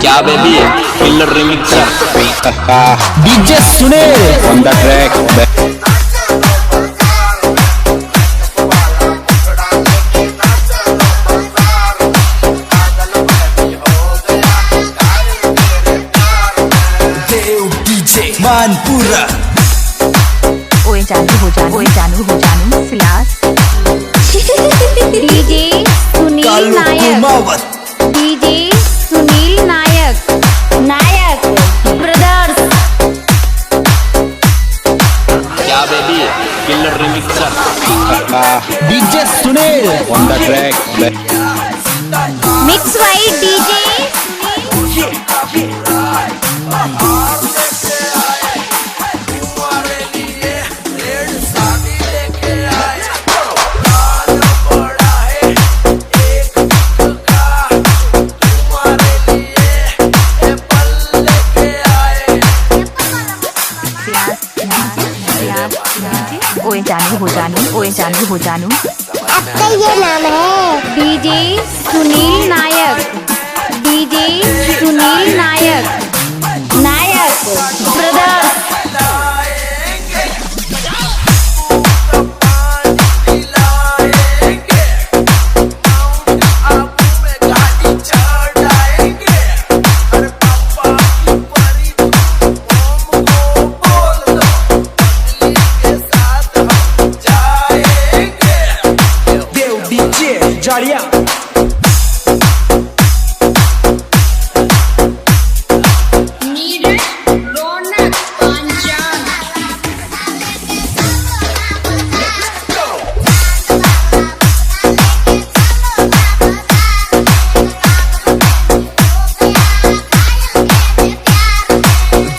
क्या baby killer remixer DJ Sunil on the track. Dev DJ Manpura ओए जानू हो जानू फिलास DJ Sunil Kalu Nayak Kumawat DJ Sunil Nayak brothers क्या baby killer remixer DJ Sunil on the track. Mix वाइट डीजे ओए जानू हो जानू आपका ये नाम है DJ Sunil Nayak brothers Dev DJ Jadiya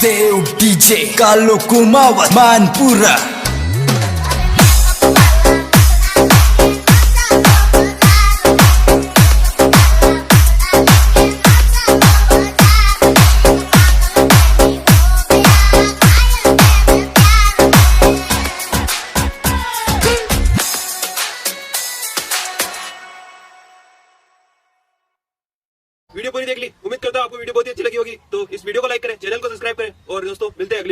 Dev DJ Kalu Kumawat Manpura video पूरी देख ली, उम्मीद करता हूँ आपको वीडियो बहुत ही अच्छी लगी होगी। तो इस वीडियो को लाइक करें, चैनल को सब्सक्राइब करें और दोस्तों मिलते हैं अगली वीडियो।